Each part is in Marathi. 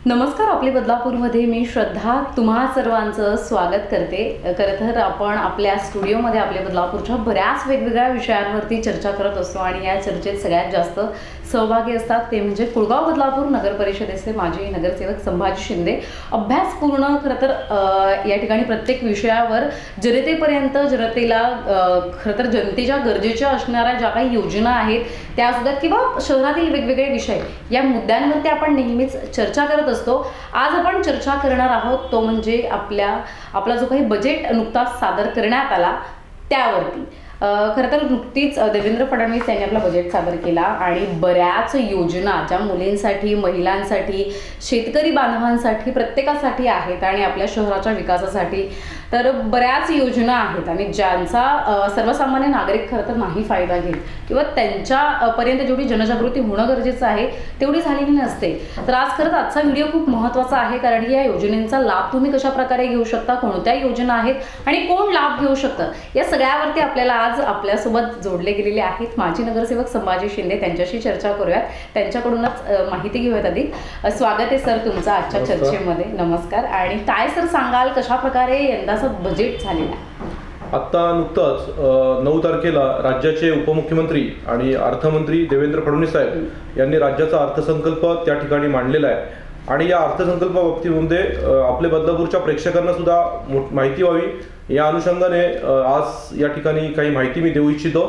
नमस्कार. आपले बदलापूरमध्ये मी श्रद्धा तुम्हा सर्वांचं स्वागत करते. खरं तर आपण आपल्या स्टुडिओमध्ये आपल्या बदलापूरच्या बऱ्याच वेगवेगळ्या विषयांवरती चर्चा करत असतो आणि या चर्चेत सगळ्यात जास्त सहभागी असतात ते म्हणजे कुळगाव बदलापूर नगर परिषदेचे माजी नगरसेवक संभाजी शिंदे. अभ्यासपूर्ण खरं तर या ठिकाणी प्रत्येक विषयावर जनतेपर्यंत जनतेला खरं तर जनतेच्या गरजेच्या असणाऱ्या ज्या काही योजना आहेत त्यासुद्धा किंवा शहरातील वेगवेगळे विषय या मुद्द्यांवरती आपण नेहमीच चर्चा करत असतो. आज आपण चर्चा करणार आहोत तो म्हणजे आपला जो काही बजेट नुकताच सादर करण्यात आला त्यावरती. खरं तर नुकतीच देवेंद्र फडणवीस यांनी आपला बजेट सादर केला आणि बऱ्याच योजना ज्या मुलींसाठी, महिलांसाठी, शेतकरी बांधवांसाठी, प्रत्येकासाठी आहेत आणि आपल्या शहराच्या विकासासाठी तर बऱ्याच योजना आहेत आणि ज्यांचा सर्वसामान्य नागरिक खरं तर नाही फायदा घेत किंवा त्यांच्यापर्यंत जेवढी जनजागृती होणं गरजेचं आहे तेवढी झालेली नसते. तर आज खरंच आजचा व्हिडिओ खूप महत्त्वाचा आहे कारण या योजनेचा लाभ तुम्ही कशा प्रकारे घेऊ शकता, कोणत्या योजना आहेत आणि कोण लाभ घेऊ शकतं या सगळ्यावरती आपल्याला आज आपल्यासोबत जोडले गेलेले आहेत माजी नगरसेवक संभाजी शिंदे. त्यांच्याशी चर्चा करूयात, त्यांच्याकडूनच माहिती घेऊयात. अधिक स्वागत आहे सर तुमचं आजच्या चर्चेमध्ये. नमस्कार. आणि काय सर सांगाल कशा प्रकारे यंदाचं बजेट झालेलं आहे? आता नुकतंच 9 तारखेला राज्याचे उपमुख्यमंत्री आणि अर्थमंत्री देवेंद्र फडणवीस साहेब यांनी राज्याचा अर्थसंकल्प त्या ठिकाणी मांडलेला आहे आणि या अर्थसंकल्पा बाबतीमध्ये आपल्या बदलापूरच्या प्रेक्षकांना सुद्धा माहिती व्हावी या अनुषंगाने आज या ठिकाणी काही माहिती मी देऊ इच्छितो.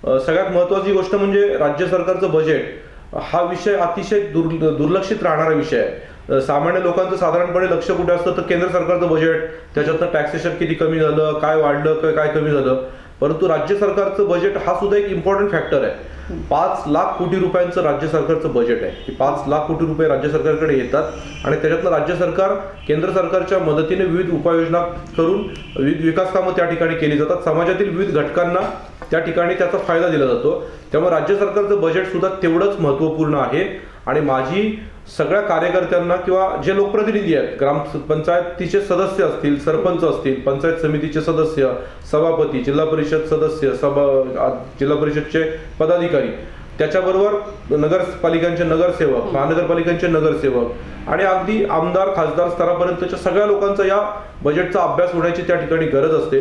सगळ्यात महत्त्वाची गोष्ट म्हणजे राज्य सरकारचं बजेट हा विषय अतिशय दुर्लक्षित राहणारा विषय आहे. सामान्य लोकांचं साधारणपणे लक्ष कुठे असतं तर केंद्र सरकारचं बजेट, त्याच्यातनं टॅक्सेशन किती कमी झालं, काय वाढलं, काय कमी झालं. परंतु राज्य सरकारचं बजेट हा सुद्धा एक इम्पॉर्टंट फॅक्टर आहे. 5 लाख कोटी रुपयांचं राज्य सरकारचं बजेट आहे की 5 लाख कोटी रुपये राज्य सरकारकडे येतात आणि त्याच्यातनं राज्य सरकार केंद्र सरकारच्या मदतीने विविध उपाययोजना करून विविध विकास कामं त्या ठिकाणी केली जातात. समाजातील विविध घटकांना त्या ठिकाणी त्याचा फायदा दिला जातो. त्यामुळे राज्य सरकारचं बजेट सुद्धा तेवढंच महत्त्वपूर्ण आहे आणि माझी सगळ्या कार्यकर्त्यांना किंवा जे लोकप्रतिनिधी आहेत, ग्रामपंचायतीचे सदस्य असतील, सरपंच असतील, पंचायत समितीचे सदस्य, सभापती, जिल्हा परिषद सदस्य, जिल्हा परिषदचे पदाधिकारी, त्याच्याबरोबर नगरपालिकांचे नगरसेवक, महानगरपालिकांचे नगरसेवक आणि अगदी आमदार खासदार स्तरापर्यंतच्या सगळ्या लोकांचा या बजेटचा अभ्यास होण्याची त्या ठिकाणी गरज असते.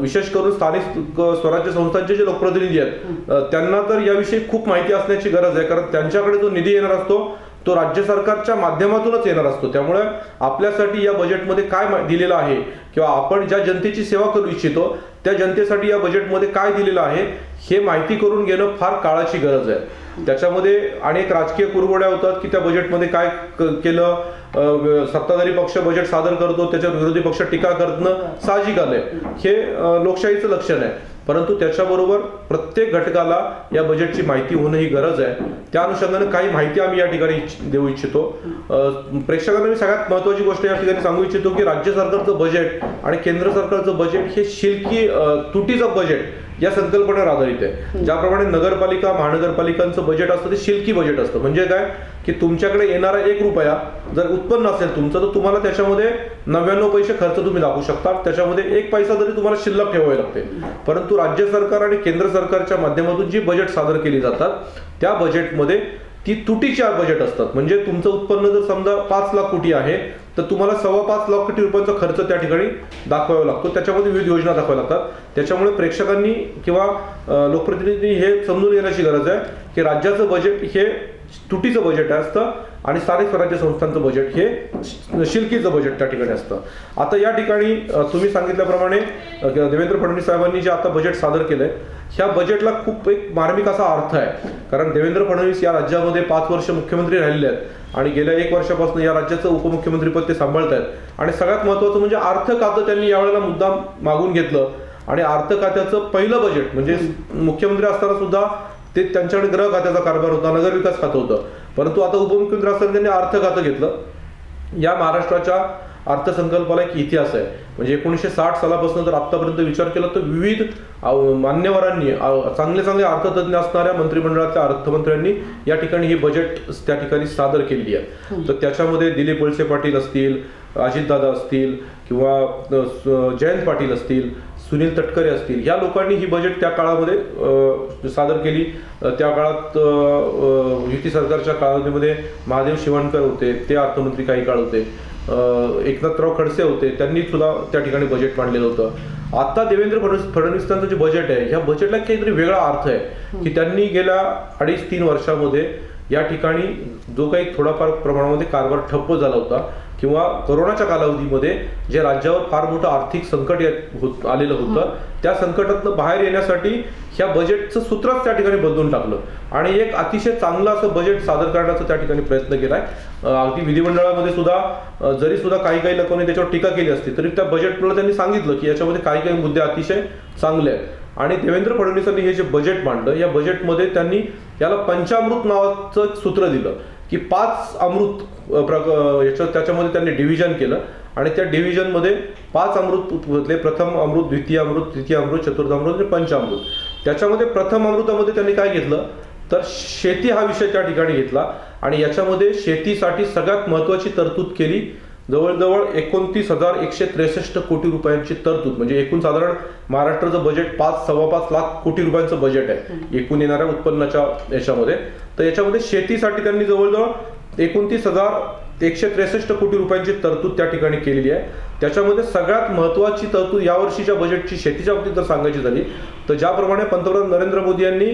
विशेष करून स्थानिक स्वराज्य संस्थांचे जे लोकप्रतिनिधी आहेत त्यांना तर याविषयी खूप माहिती असण्याची गरज आहे कारण त्यांच्याकडे जो निधी येणार असतो तो राज्य सरकारच्या माध्यमातूनच येणार असतो. त्यामुळे आपल्यासाठी या बजेटमध्ये काय दिलेलं आहे किंवा आपण ज्या जनतेची सेवा करू इच्छितो त्या जनतेसाठी या बजेटमध्ये काय दिलेलं आहे हे माहिती करून घेणं फार काळाची गरज आहे. त्याच्यामध्ये अनेक राजकीय कुरघोड्या होतात की त्या बजेटमध्ये काय केलं, सत्ताधारी पक्ष बजेट सादर करतो त्याच्यावर विरोधी पक्ष टीका करणं साहजिक आलंय, हे लोकशाहीचं लक्षण आहे. परंतु त्याच्याबरोबर प्रत्येक घटकाला या बजेटची माहिती होणं ही गरज आहे. त्या अनुषंगाने काही माहिती आम्ही या ठिकाणी देऊ इच्छितो. प्रेक्षकांना मी सगळ्यात महत्त्वाची गोष्ट या ठिकाणी सांगू इच्छितो की राज्य सरकारचं बजेट आणि केंद्र सरकारचं बजेट हे शिल्की तुटीचं बजेट या संकल्पनेवर आधारित आहे. ज्याप्रमाणे नगरपालिका, महानगरपालिकांचं बजेट असतं ते शिल्की बजेट असतं. म्हणजे काय की तुमच्याकडे येणारा 1 रुपया जर उत्पन्न असेल तुमचं तर तुम्हाला त्याच्यामध्ये 99 पैसे खर्च तुम्ही दाखवू शकता, त्याच्यामध्ये 1 पैसा जरी तुम्हाला शिल्लक ठेवावे लागते. परंतु राज्य सरकार आणि केंद्र सरकारच्या माध्यमातून जी बजेट सादर केली जातात त्या बजेटमध्ये ती तुटीची बजेट असतात. म्हणजे तुमचं उत्पन्न जर समजा 5 लाख कोटी आहे तर तुम्हाला 5.25 लाख कोटी रुपयांचा खर्च त्या ठिकाणी दाखवावा लागतो. त्याच्यामध्ये विविध योजना दाखवाव्या लागतात. त्याच्यामुळे प्रेक्षकांनी किंवा लोकप्रतिनिधींनी हे समजून घेण्याची गरज आहे की राज्याचं बजेट हे तुटीचं बजेट असतं आणि स्थानिक स्वराज्य संस्थांचं बजेट हे शिल्कीचं बजेट त्या ठिकाणी असतं. आता या ठिकाणी तुम्ही सांगितल्याप्रमाणे देवेंद्र फडणवीस साहेबांनी जे आता बजेट सादर केलंय ह्या बजेटला खूप एक मार्मिक असा अर्थ आहे. कारण देवेंद्र फडणवीस या राज्यामध्ये 5 वर्ष मुख्यमंत्री राहिलेले आहेत आणि गेल्या 1 वर्षापासून या राज्याचं उपमुख्यमंत्रीपद ते सांभाळत आहेत आणि सगळ्यात महत्त्वाचं म्हणजे अर्थ खातं त्यांनी यावेळेला मुद्दाम मागून घेतलं आणि अर्थ खात्याचं पहिलं बजेट म्हणजे मुख्यमंत्री असताना सुद्धा ते त्यांच्याकडे गृह खात्याचा कारभार होता, नगरविकास खातं होतं, परंतु आता उपमुख्यमंत्री असताना त्यांनी अर्थ खातं घेतलं. या महाराष्ट्राच्या अर्थसंकल्पाला एक इतिहास आहे. म्हणजे 1960 सालापासून जर आतापर्यंत विचार केला तर विविध मान्यवरांनी, चांगले अर्थतज्ञ असणाऱ्या मंत्रिमंडळातल्या अर्थमंत्र्यांनी या ठिकाणी ही बजेट त्या ठिकाणी सादर केलेली आहे. तर त्याच्यामध्ये दिलीप वळसे पाटील असतील, अजितदादा असतील किंवा जयंत पाटील असतील, सुनील तटकरे असतील, या लोकांनी ही बजेट त्या काळामध्ये सादर केली. त्या काळात युती सरकारच्या काळामध्ये महादेव शिवणकर होते, ते अर्थमंत्री काही काळ होते. एकनाथराव खडसे होते, त्यांनी सुद्धा त्या ठिकाणी बजेट मांडलेलं होतं. आता देवेंद्र फडणवीसांचं जे बजेट आहे, ह्या बजेटला काहीतरी वेगळा अर्थ आहे की त्यांनी गेल्या 2.5-3 वर्षामध्ये या ठिकाणी जो काही थोडाफार प्रमाणामध्ये कारभार ठप्प झाला होता किंवा कोरोनाच्या कालावधीमध्ये जे राज्यावर फार मोठं आर्थिक संकट आलेलं होतं, त्या संकटातनं बाहेर येण्यासाठी ह्या बजेटचं सूत्रच त्या ठिकाणी बदलून टाकलं आणि एक अतिशय चांगलं असं बजेट सादर करण्याचा त्या ठिकाणी प्रयत्न केलाय. अगदी विधिमंडळामध्ये सुद्धा जरी सुद्धा काही लोकांनी त्याच्यावर टीका केली असती तरी त्या बजेटला त्यांनी सांगितलं की याच्यामध्ये काही मुद्दे अतिशय चांगले आहेत. आणि देवेंद्र फडणवीसांनी हे जे बजेट मांडलं, या बजेटमध्ये त्यांनी याला पंचामृत नावाचं सूत्र दिलं की 5 अमृत त्याच्यामध्ये त्यांनी डिव्हिजन केलं आणि त्या डिव्हिजनमध्ये 5 अमृत घेतले. प्रथम अमृत, द्वितीय अमृत, तृतीय अमृत, चतुर्थ अमृत आणि पंचामृत. त्याच्यामध्ये प्रथम अमृतामध्ये त्यांनी काय घेतलं तर शेती हा विषय त्या ठिकाणी घेतला आणि याच्यामध्ये शेतीसाठी सगळ्यात महत्वाची तरतूद केली. जवळजवळ 29,163 कोटी रुपयांची तरतूद, म्हणजे एकूण साधारण महाराष्ट्राचं बजेट 5-5.25 लाख कोटी रुपयांचं बजेट आहे एकूण येणाऱ्या उत्पन्नाच्या याच्यामध्ये. तर याच्यामध्ये शेतीसाठी त्यांनी जवळजवळ 29,163 कोटी रुपयांची तरतूद त्या ठिकाणी केलेली आहे. त्याच्यामध्ये सगळ्यात महत्वाची तरतूद यावर्षीच्या बजेटची शेतीच्या बाबतीत जर सांगायची झाली तर ज्याप्रमाणे पंतप्रधान नरेंद्र मोदी यांनी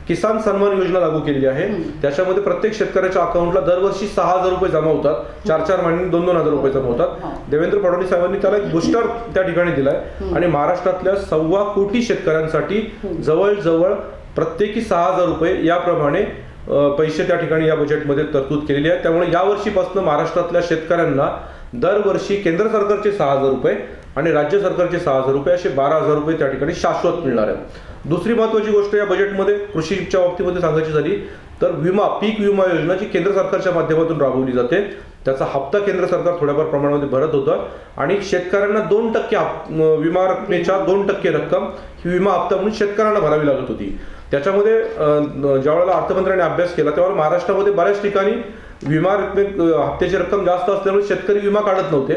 किसान सन्मान योजना लागू केलेली आहे, त्याच्यामध्ये प्रत्येक शेतकऱ्याच्या अकाउंटला दरवर्षी 6,000 रुपये जमा होतात. 4 महिन्यांनी 2,000 रुपये जमा होतात. देवेंद्र फडणवीस साहेबांनी त्याला एक बूस्टर त्या ठिकाणी दिलाय आणि महाराष्ट्रातल्या 1.25 कोटी शेतकऱ्यांसाठी जवळजवळ प्रत्येकी 6,000 रुपये याप्रमाणे पैसे त्या ठिकाणी या बजेटमध्ये तरतूद केलेली आहे. त्यामुळे यावर्षीपासून महाराष्ट्रातल्या शेतकऱ्यांना दरवर्षी केंद्र सरकारचे 6,000 रुपये आणि राज्य सरकारचे 6,000 रुपये असे 12,000 रुपये त्या ठिकाणी शाश्वत मिळणार आहेत. दुसरी महत्वाची गोष्ट या बजेटमध्ये कृषीच्या बाबतीमध्ये सांगायची झाली तर पीक विमा योजना जी केंद्र सरकारच्या माध्यमातून राबवली जाते, त्याचा हप्ता केंद्र सरकार थोड्याफार प्रमाणामध्ये भरत होतं आणि शेतकऱ्यांना 2% विमा रकमेच्या 2% रक्कम ही विमा हप्ता म्हणून शेतकऱ्यांना भरावी लागत होती. त्याच्यामध्ये ज्यावेळेला अर्थमंत्र्यांनी अभ्यास केला त्यावेळेला महाराष्ट्रामध्ये बऱ्याच ठिकाणी विमा हप्त्याची रक्कम जास्त असल्यामुळे शेतकरी विमा काढत नव्हते.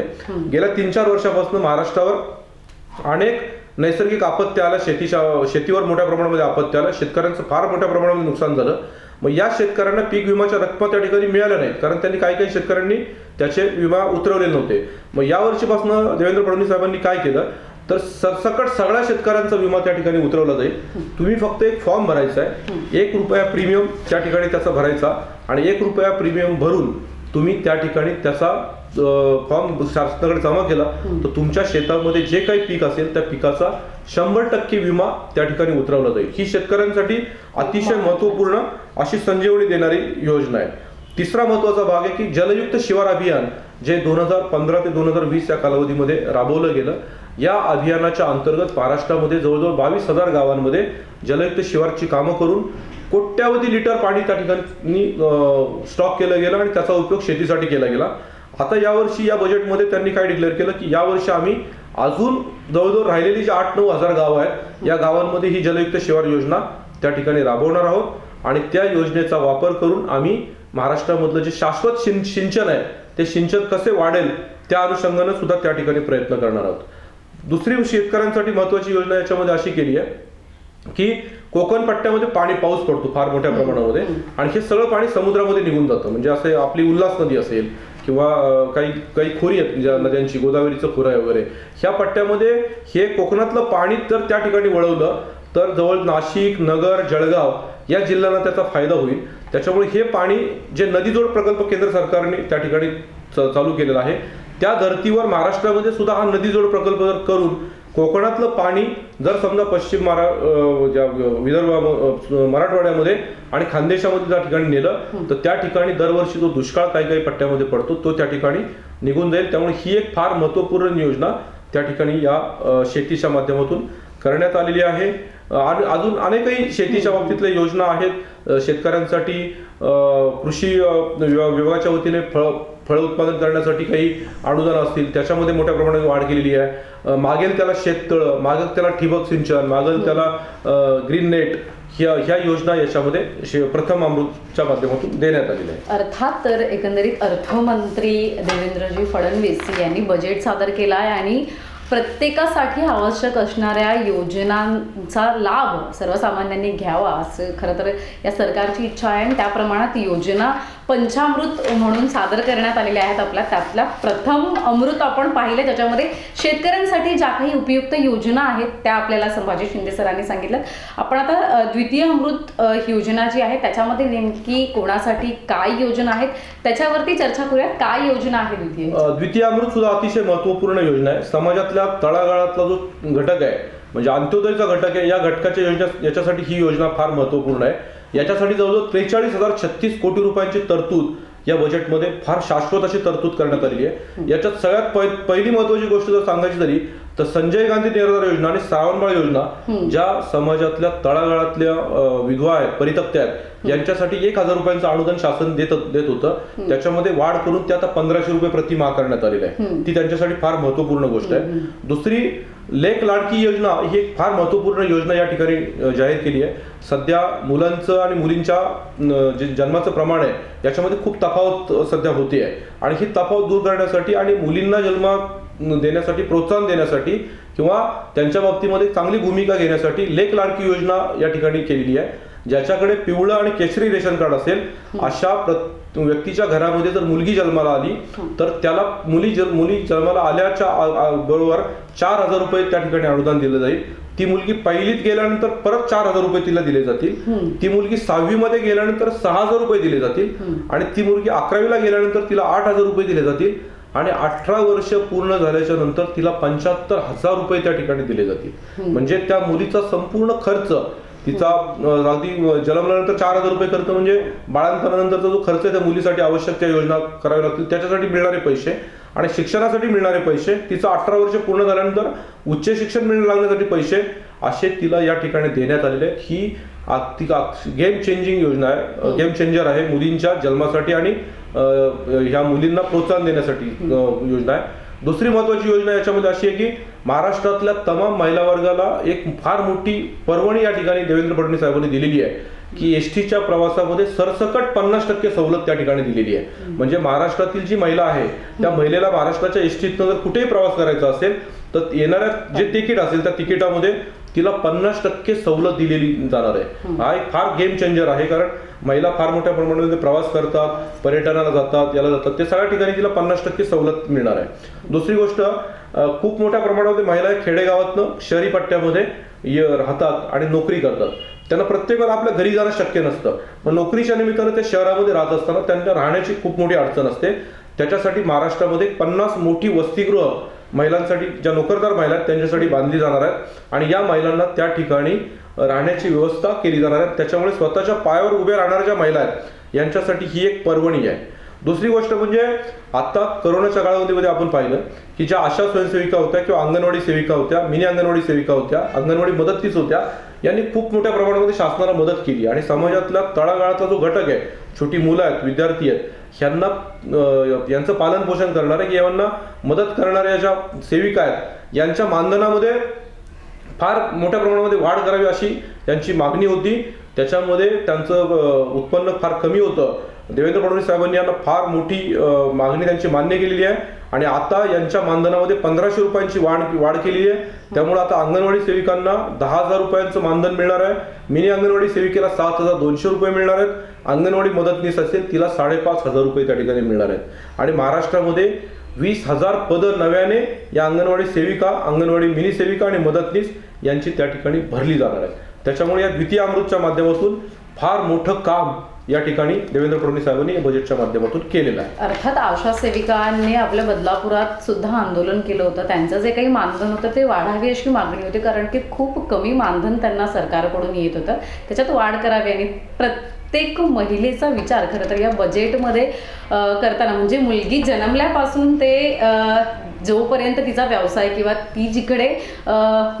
गेल्या 3-4 वर्षापासून महाराष्ट्रावर अनेक नैसर्गिक आपत्ती आल्या, शेतीवर मोठ्या प्रमाणामध्ये आपत्ती आल्या, शेतकऱ्यांचं फार मोठ्या प्रमाणामध्ये नुकसान झालं. मग या शेतकऱ्यांना पीक विमाच्या रक्कम त्या ठिकाणी मिळाल्या नाहीत कारण त्यांनी काही शेतकऱ्यांनी त्याचे विमा उतरवलेले नव्हते. मग या वर्षीपासून देवेंद्र फडणवीस साहेबांनी काय केलं तर सरसकट सगळ्या शेतकऱ्यांचा विमा त्या ठिकाणी उतरवला जाईल. तुम्ही फक्त एक फॉर्म भरायचा आहे, ₹1 प्रीमियम त्या ठिकाणी त्याचा भरायचा आणि ₹1 प्रीमियम भरून तुम्ही त्या ठिकाणी त्याचा फॉर्म शासनाकडे जमा केला तर तुमच्या शेतामध्ये जे काही पीक असेल त्या पिकाचा 100% विमा त्या ठिकाणी उतरवला जाईल. ही शेतकऱ्यांसाठी अतिशय महत्वपूर्ण अशी संजीवनी देणारी योजना आहे. तिसरा महत्वाचा भाग आहे की जलयुक्त शिवार अभियान जे 2015 ते 2020 या कालावधीमध्ये राबवलं गेलं. या अभियानाच्या अंतर्गत महाराष्ट्रामध्ये जवळजवळ 22,000 गावांमध्ये जलयुक्त शिवारची कामं करून कोट्यावधी लिटर पाणी त्या ठिकाणी स्टॉक केलं गेलं आणि त्याचा उपयोग शेतीसाठी केला गेला. आता यावर्षी या बजेटमध्ये त्यांनी काय डिक्लेअर केलं की यावर्षी आम्ही अजून जवळजवळ राहिलेली जी 8-9 हजार गावं आहेत या गावांमध्ये ही जलयुक्त शिवार योजना त्या ठिकाणी राबवणार आहोत आणि त्या योजनेचा वापर करून आम्ही महाराष्ट्रामधलं जे शाश्वत सिंचन आहे ते सिंचन कसे वाढेल त्या अनुषंगाने सुद्धा त्या ठिकाणी प्रयत्न करणार आहोत. दुसरी शेतकऱ्यांसाठी महत्वाची योजना याच्यामध्ये अशी केली आहे की कोकण पट्ट्यामध्ये पाऊस पडतो फार मोठ्या प्रमाणामध्ये आणि हे सगळं पाणी समुद्रामध्ये निघून जातं. म्हणजे असे आपली उल्हास नदी असेल किंवा काही खोरी आहेत ज्या नद्यांची, गोदावरीचं खोरं आहे वगैरे, ह्या पट्ट्यामध्ये हे कोकणातलं पाणी जर त्या ठिकाणी वळवलं तर जवळ नाशिक, नगर, जळगाव या जिल्ह्यांना त्याचा फायदा होईल. त्याच्यामुळे हे पाणी जे नदीजोड प्रकल्प केंद्र सरकारने त्या ठिकाणी चालू केलेला आहे त्या धर्तीवर महाराष्ट्रामध्ये सुद्धा हा नदीजोड प्रकल्प जर करून कोकणातलं पाणी जर समजा पश्चिम विदर्भ, मराठवाड्यामध्ये आणि खानदेशामध्ये त्या ठिकाणी नेलं तर त्या ठिकाणी दरवर्षी जो दुष्काळ काही पट्ट्यामध्ये पडतो तो त्या ठिकाणी निघून जाईल. त्यामुळे ही एक फार महत्वपूर्ण योजना त्या ठिकाणी या शेतीच्या माध्यमातून करण्यात आलेली आहे. अजून अनेकही शेतीच्या बाबतीतल्या योजना आहेत. शेतकऱ्यांसाठी कृषी विभागाच्या वतीने फळ उत्पादन करण्यासाठी काही अनुदान असतील त्याच्यामध्ये मोठ्या प्रमाणात वाढ केलेली आहे. मागेल त्याला शेततळं, मागेल त्याला ठिबक सिंचन, मागेल त्याला ग्रीन नेट, ह्या योजना याच्यामध्ये प्रथम अमृतच्या माध्यमातून देण्यात आलेल्या आहे. अर्थात तर एकंदरीत अर्थमंत्री देवेंद्रजी फडणवीस यांनी बजेट सादर केलं आहे आणि प्रत्येकासाठी आवश्यक असणाऱ्या योजनांचा लाभ सर्वसामान्यांनी घ्यावा असं खरं तर या सरकारची इच्छा आहे आणि त्या प्रमाणात योजना पंचामृत म्हणून सादर करण्यात आलेल्या आहेत. त्यातला प्रथम अमृत आपण पाहिलं, ज्याच्यामध्ये शेतकऱ्यांसाठी ज्या काही उपयुक्त योजना आहेत त्या आपल्याला संभाजी शिंदे सरांनी सांगितलं. आपण आता द्वितीय अमृत योजना जी आहे त्याच्यामध्ये नेमकी कोणासाठी काय योजना आहेत त्याच्यावरती चर्चा करूयात. काय योजना आहे द्वितीय अमृत सुद्धा अतिशय महत्वपूर्ण योजना आहे. समाजातल्या तळागाळातला जो घटक आहे म्हणजे अंत्योदयचा घटक आहे, या घटकाच्या योजना याच्यासाठी ही योजना फार महत्वपूर्ण आहे. याच्यासाठी जवळजवळ 43,036 कोटी रुपयांची तरतूद या बजेटमध्ये फार शाश्वत अशी तरतूद करण्यात आलेली आहे. याच्यात सगळ्यात पहिली महत्वाची गोष्ट जर सांगायची झाली तर संजय गांधी निराधार योजना आणि श्रावणबाळ योजना ज्या समाजातल्या तळागाळातल्या विधवा आहेत, परित्यक्त्या आहेत, यांच्यासाठी 1,000 रुपयांचं अनुदान शासन देत होतं. त्याच्यामध्ये वाढ करून ते आता 1,500 रुपये प्रति माह करण्यात आलेलं आहे. ती त्यांच्यासाठी फार महत्वपूर्ण गोष्ट आहे. दुसरी लेक लाडकी योजना ही एक फार महत्वपूर्ण योजना या ठिकाणी जाहीर केली आहे. सध्या मुलांचं आणि मुलींच्या जे जन्माचं प्रमाण आहे याच्यामध्ये खूप तफावत सध्या होते आहे आणि ही तफावत दूर करण्यासाठी आणि मुलींना जन्म देण्यासाठी प्रोत्साहन देण्यासाठी किंवा त्यांच्या बाबतीमध्ये चांगली भूमिका घेण्यासाठी लेक लाडकी योजना या ठिकाणी केलेली आहे. ज्याच्याकडे पिवळं आणि केशरी रेशन कार्ड असेल अशा व्यक्तीच्या घरामध्ये जर मुलगी जन्माला आली तर त्याला मुली जन्माला आल्याच्या बरोबर 4,000 रुपये त्या ठिकाणी अनुदान दिलं जाईल. ती मुलगी पहिलीत गेल्यानंतर परत 4,000 रुपये तिला दिले जातील. ती मुलगी 6वी मध्ये गेल्यानंतर 6,000 रुपये दिले जातील आणि ती मुलगी 11वीला गेल्यानंतर तिला 8,000 रुपये दिले जातील आणि 18 वर्ष पूर्ण झाल्याच्या नंतर तिला 75,000 रुपये त्या ठिकाणी दिले जातील. म्हणजे त्या मुलीचा संपूर्ण खर्च तिचा अगदी जन्मल्यानंतर 4,000 रुपये खर्च म्हणजे बाळंतपणानंतरचा जो खर्च आहे त्या मुलीसाठी आवश्यक त्या योजना कराव्या लागतील त्याच्यासाठी मिळणारे पैसे आणि शिक्षणासाठी मिळणारे पैसे, तिचं 18 वर्ष पूर्ण झाल्यानंतर उच्च शिक्षण लागण्यासाठी पैसे असे तिला या ठिकाणी देण्यात आलेले आहेत. ही गेम चेंजिंग योजना आहे, गेम चेंजर आहे मुलींच्या जन्मासाठी आणि ह्या मुलींना प्रोत्साहन देण्यासाठी योजना आहे. दुसरी महत्वाची योजना याच्यामध्ये अशी आहे की महाराष्ट्रातल्या तमाम महिला वर्गाला एक फार मोठी पर्वणी या ठिकाणी देवेंद्र फडणवीस साहेबांनी दिलेली आहे की एसटीच्या प्रवासामध्ये सरसकट 50% सवलत त्या ठिकाणी दिलेली आहे. म्हणजे महाराष्ट्रातील जी महिला आहे त्या महिलेला महाराष्ट्राच्या एसटीतनं जर कुठेही प्रवास करायचा असेल तर येणाऱ्या जे तिकीट असेल त्या तिकिटामध्ये तिला 50% सवलत दिलेली जाणार आहे. हा एक फार गेम चेंजर आहे कारण महिला फार मोठ्या प्रमाणामध्ये प्रवास करतात, पर्यटनाला जातात, याला जातात, ते सगळ्या ठिकाणी तिला 50% सवलत मिळणार आहे. दुसरी गोष्ट खूप मोठ्या प्रमाणामध्ये महिला खेडेगावातनं शहरी पट्ट्यामध्ये राहतात आणि नोकरी करतात. त्यांना प्रत्येकाला आपल्या घरी जाणं शक्य नसतं, पण नोकरीच्या निमित्तानं ते शहरामध्ये राहत असताना त्यांना राहण्याची खूप मोठी अडचण असते. त्याच्यासाठी महाराष्ट्रामध्ये 50 मोठी वसतिगृह महिलांसाठी, ज्या नोकरदार महिला आहेत त्यांच्यासाठी बांधली जाणार आहेत आणि या महिलांना त्या ठिकाणी राहण्याची व्यवस्था केली जाणार आहे. त्याच्यामुळे स्वतःच्या पायावर उभे राहणाऱ्या ज्या महिला आहेत यांच्यासाठी ही एक पर्वणी आहे. दुसरी गोष्ट म्हणजे आता करोनाच्या काळामध्ये आपण पाहिलं की ज्या आशा स्वयंसेविका होत्या किंवा अंगणवाडी सेविका होत्या, मिनी अंगणवाडी सेविका होत्या, अंगणवाडी मदतनीस होत्या, यांनी खूप मोठ्या प्रमाणामध्ये शासनाला मदत केली आणि समाजातल्या तळागाळाचा जो घटक आहे, छोटी मुलं आहेत, विद्यार्थी आहेत, ह्यांना यांचं पालन पोषण करणारे की यांना मदत करणाऱ्या ज्या सेविका आहेत यांच्या मानधनामध्ये फार मोठ्या प्रमाणामध्ये वाढ करावी अशी त्यांची मागणी होती. त्याच्यामध्ये त्यांचं उत्पन्न फार कमी होतं. देवेंद्र फडणवीस साहेबांनी यांना फार मोठी मागणी त्यांची मान्य केलेली आहे आणि आता यांच्या मानधनामध्ये 1,500 रुपयांची वाढ केलेली आहे. त्यामुळे आता अंगणवाडी सेविकांना 10,000 रुपयांचं मानधन मिळणार आहे. मिनी अंगणवाडी सेविकेला 7,200 रुपये मिळणार आहेत. अंगणवाडी मदतनीस असेल तिला 5,500 रुपये त्या ठिकाणी मिळणार आहेत आणि महाराष्ट्रामध्ये 20,000 पदं नव्याने या अंगणवाडी सेविका, अंगणवाडी मिनी सेविका आणि मदतनीस यांची त्या ठिकाणी भरली जाणार आहे. त्याच्यामुळे या द्वितीय अमृतच्या माध्यमातून फार मोठं काम या ठिकाणी देवेंद्र फडणवीस साहेबांनी या बजेटच्या माध्यमातून केलेलं आहे. अर्थात आशा सेविकांनी आपल्या बदलापुरात सुद्धा आंदोलन केलं होतं. त्यांचं जे काही मानधन होतं ते वाढावे अशी मागणी होती कारण की खूप कमी मानधन त्यांना सरकारकडून येत होतं. त्याच्यात वाढ करावी आणि प्रत्येक महिलेचा विचार खरं तर या बजेटमध्ये करताना म्हणजे मुलगी जन्मल्यापासून ते जोपर्यंत तिचा व्यवसाय किंवा ती जिकडे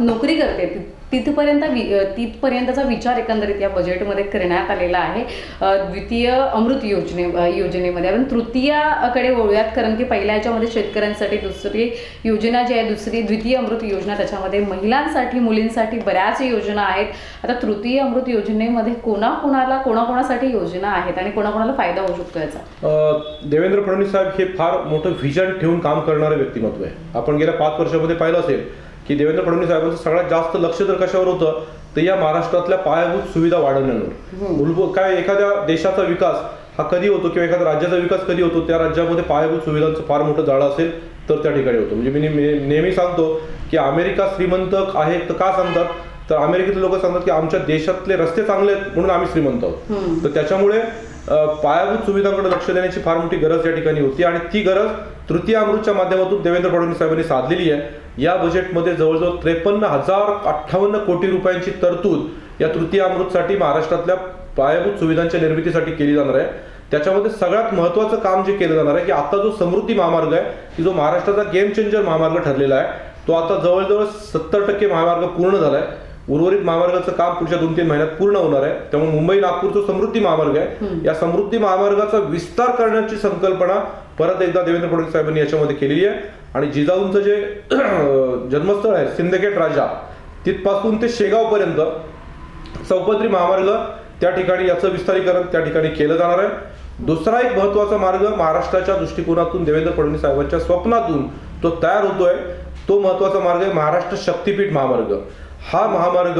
नोकरी करते तिथपर्यंतचा विचार एकंदरीत या बजेटमध्ये करण्यात आलेला आहे. द्वितीय अमृत योजनेमध्ये आपण तृतीयाकडे वळूयात, कारण की पहिल्या याच्यामध्ये शेतकऱ्यांसाठी दुसरी योजना जी आहे, द्वितीय अमृत योजना, त्याच्यामध्ये महिलांसाठी मुलींसाठी बऱ्याच योजना आहेत. आता तृतीय अमृत योजनेमध्ये कोणाकोणासाठी योजना आहेत आणि कोणाकोणाला फायदा होऊ शकतो याचा? देवेंद्र फडणवीस साहेब हे फार मोठं व्हिजन ठेवून काम करणारे व्यक्तिमत्व आहे. आपण गेल्या 5 वर्षामध्ये पाहिलं असेल की देवेंद्र फडणवीस साहेबांचं सगळ्यात जास्त लक्ष जर कशावर होतं तर या महाराष्ट्रातल्या पायाभूत सुविधा वाढवण्यावर. मूलभूत काय, एखाद्या देशाचा विकास हा कधी होतो किंवा एखाद्या राज्याचा विकास कधी होतो, त्या राज्यामध्ये पायाभूत सुविधांचं फार मोठं जाळं असेल तर त्या ठिकाणी होतं. म्हणजे मी नेहमी सांगतो की अमेरिका श्रीमंत आहे तर का सांगतात, तर अमेरिकेतले लोक सांगतात की आमच्या देशातले रस्ते चांगले आहेत म्हणून आम्ही श्रीमंत आहोत. तर त्याच्यामुळे पायाभूत सुविधांकडे लक्ष देण्याची फार मोठी गरज या ठिकाणी होती आणि ती गरज तृतीय अमृतच्या माध्यमातून देवेंद्र फडणवीस साहेबांनी साधलेली आहे. या बजेटमध्ये जवळजवळ 53,058 कोटी रुपयांची तरतूद या तृतीय अमृतसाठी महाराष्ट्रातल्या पायाभूत सुविधांच्या निर्मितीसाठी केली जाणार आहे. त्याच्यामध्ये सगळ्यात महत्त्वाचं काम जे केलं जाणार आहे की आता जो समृद्धी महामार्ग आहे की जो महाराष्ट्राचा गेम चेंजर महामार्ग ठरलेला आहे, तो आता जवळजवळ 70% महामार्ग पूर्ण झालाय. उर्वरित महामार्गाचं काम पुढच्या 2-3 महिन्यात पूर्ण होणार आहे. त्यामुळे मुंबई नागपूर जो समृद्धी महामार्ग आहे, या समृद्धी महामार्गाचा विस्तार करण्याची संकल्पना परत एकदा देवेंद्र फडणवीस साहेबांनी याच्यामध्ये केलेली आहे. आणि जिजाऊंचं जे जन्मस्थळ आहे सिंदखेड राजा, तिथपासून ते शेगाव पर्यंत चौपदरी महामार्ग त्या ठिकाणी याचं विस्तारीकरण त्या ठिकाणी केलं जाणार आहे. दुसरा एक महत्वाचा मार्ग महाराष्ट्राच्या दृष्टिकोनातून देवेंद्र फडणवीस साहेबांच्या स्वप्नातून तो तयार होतोय, तो महत्वाचा मार्ग आहे महाराष्ट्र शक्तीपीठ महामार्ग. हा महामार्ग